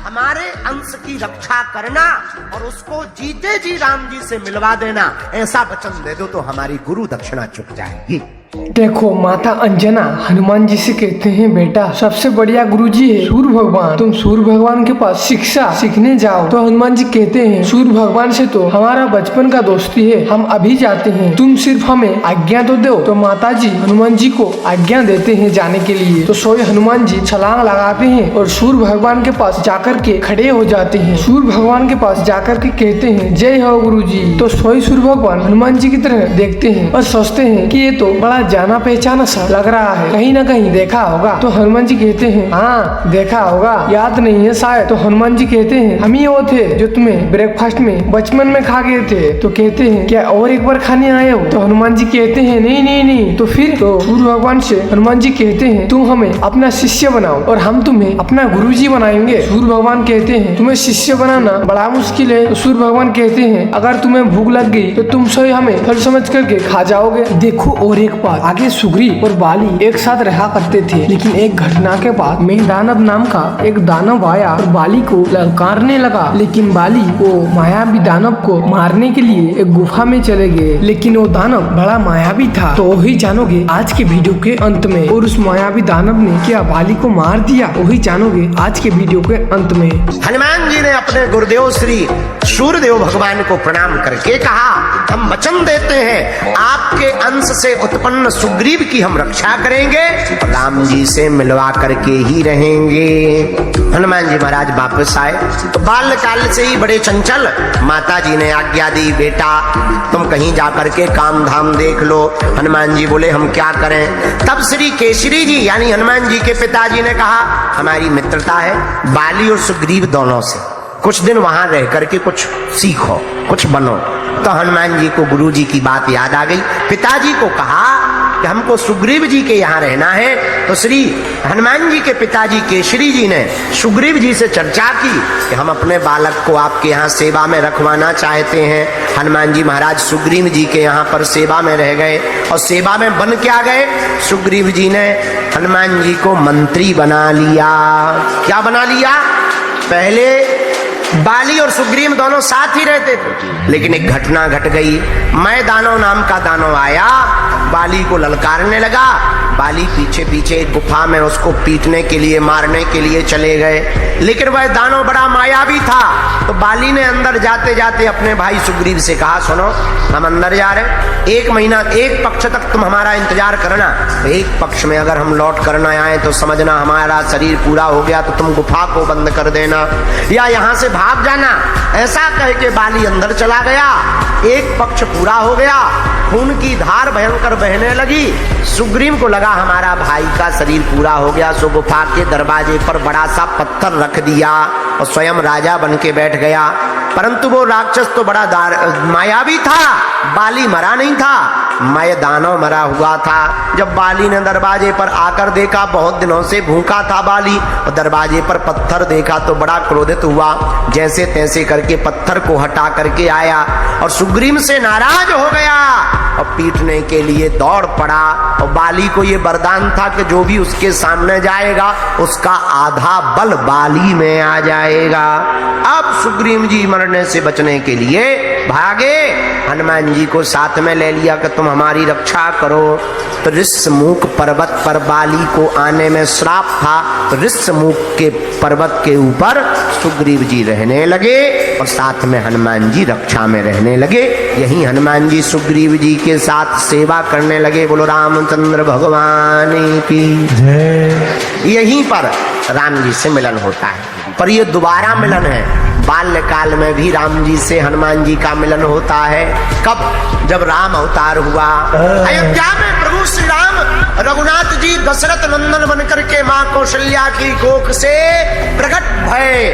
हमारे अंश की रक्षा करना और उसको जीते जी राम जी से मिलवा देना, ऐसा वचन दे दो तो हमारी गुरु दक्षिणा चुक जाएगी। देखो माता अंजना हनुमान जी से कहते हैं, बेटा सबसे बढ़िया गुरुजी है सूर्य भगवान, तुम सूर्य भगवान के पास शिक्षा सीखने जाओ। तो हनुमान जी कहते हैं, सूर्य भगवान से तो हमारा बचपन का दोस्ती है, हम अभी जाते हैं, तुम सिर्फ हमें आज्ञा तो दो। तो माता जी हनुमान जी को आज्ञा देते हैं जाने के लिए। तो सोए हनुमान जी छलांग लगाते हैं और सूर्य भगवान के पास जाकर के खड़े हो जाते हैं। सूर्य भगवान के पास जाकर के कहते हैं, जय हो गुरुजी। तो सोए सूर्य भगवान हनुमान जी की तरह देखते हैं और सोचते हैं कि ये तो बड़ा जाना पहचाना सा लग रहा है, कहीं ना कहीं देखा होगा। तो हनुमान जी कहते हैं, हाँ देखा होगा, याद नहीं है शायद। तो हनुमान जी कहते हैं, हम ही वो थे जो तुम्हें ब्रेकफास्ट में बचपन में खा गए थे। तो कहते हैं, क्या और एक बार खाने आए हो? तो हनुमान जी कहते हैं, नहीं नहीं नहीं। तो फिर तो सूर्य भगवान से हनुमान जी कहते हैं, तुम हमें अपना शिष्य बनाओ और हम तुम्हें अपना गुरुजी बनाएंगे। सूर्य भगवान कहते हैं, तुम्हें शिष्य बनाना बड़ा मुश्किल है। तो सूर्य भगवान कहते हैं, अगर तुम्हें भूख लग गई तो तुम स्वयं हमें फल समझ करके खा जाओगे। देखो और एक बात, आगे सुग्रीव और बाली एक साथ रहा करते थे, लेकिन एक घटना के बाद मेघदानव नाम का एक दानव आया और बाली को ललकारने लगा। लेकिन बाली वो मायावी दानव को मारने के लिए एक गुफा में चले गए, लेकिन वो दानव बड़ा मायावी था। तो वही जानोगे आज के वीडियो के अंत में। और उस मायावी दानव ने क्या बाली को मार दिया, वही जानोगे आज के वीडियो के अंत में। हनुमान जी ने अपने गुरुदेव श्री सूर्यदेव भगवान को प्रणाम करके कहा, हम वचन देते हैं आपके अंश से उत्पन्न सुग्रीव की हम रक्षा करेंगे, राम जी से मिलवा करके ही रहेंगे। हनुमान जी महाराज वापस आए तो बाल्यकाल से ही बड़े चंचल। माता जी ने आज्ञा दी, बेटा तुम कहीं जाकर के काम धाम देख लो। हनुमान जी बोले, हम क्या करें? तब श्री केसरी जी यानी हनुमान जी के पिताजी ने कहा, हमारी मित्रता है बाली और सुग्रीव दोनों से, कुछ दिन वहां रह करके कुछ सीखो, कुछ बनो। तो हनुमान जी को गुरु जी की बात याद आ गई। पिताजी को कहा कि हमको सुग्रीव जी के यहाँ रहना है। तो श्री हनुमान जी के पिताजी केसरी जी ने सुग्रीव जी से चर्चा की कि हम अपने बालक को आपके यहाँ सेवा में रखवाना चाहते हैं। हनुमान जी महाराज सुग्रीव जी के यहाँ पर सेवा में रह गए और सेवा में बन क्या गए, सुग्रीव जी ने हनुमान जी को मंत्री बना लिया। क्या बना लिया? पहले बाली और सुग्रीव दोनों साथ ही रहते थे, लेकिन एक घटना घट गई। मैं दानव नाम का दानव आया, बाली को ललकारने लगा। बाली पीछे पीछे एक गुफा में उसको पीटने के लिए, मारने के लिए चले गए, लेकिन वह दानव बड़ा मायावी था। तो बाली ने अंदर जाते जाते अपने भाई सुग्रीव से कहा, सुनो हम अंदर जा रहे, एक महीना एक पक्ष तक तुम हमारा इंतजार करना। एक पक्ष में अगर हम लौट करना आए तो समझना हमारा शरीर पूरा हो गया, तो तुम गुफा को बंद कर देना या यहाँ से भाग जाना। ऐसा कह के बाली अंदर चला गया। एक पक्ष पूरा हो गया, खून की धार भयंकर बहने लगी। सुग्रीव को लगा हमारा भाई का शरीर पूरा हो गया, सो गुफा के दरवाजे पर बड़ा सा पत्थर रख दिया और स्वयं राजा बन के बैठ गया। परंतु वो राक्षस तो बड़ा मायावी था, बाली मरा नहीं था, मैं दानव मरा हुआ था। जब बाली ने दरवाजे पर आकर देखा, बहुत दिनों से भूखा था बाली, और दरवाजे पर पत्थर देखा तो बड़ा क्रोधित हुआ। जैसे तैसे करके पत्थर को हटा करके आया और सुग्रीव से नाराज हो गया और पीटने के लिए दौड़ पड़ा। और बाली को ये वरदान था कि जो भी उसके सामने जाएगा उसका आधा बल बाली में आ जाएगा। अब सुग्रीव जी मरने से बचने के लिए भागे, हनुमान जी को साथ में ले लिया कि तुम हमारी रक्षा करो। तो ऋष्यमुख पर्वत पर बाली को आने में श्राप था, तो ऋष्यमुख के पर्वत के ऊपर सुग्रीव जी रहने लगे और साथ में हनुमान जी रक्षा में रहने लगे। यही हनुमान जी सुग्रीव जी के साथ सेवा करने लगे। बोलो रामचंद्र भगवान की जय। यहीं पर राम जी से मिलन होता है, पर ये दोबारा मिलन है। बाल्यकाल में भी राम जी से हनुमान जी का मिलन होता है। कब? जब राम अवतार हुआ अयोध्या में, प्रभु श्री राम रघुनाथ जी दशरथ नंदन बनकर के माँ कौशल्या की कोख से प्रकट भये।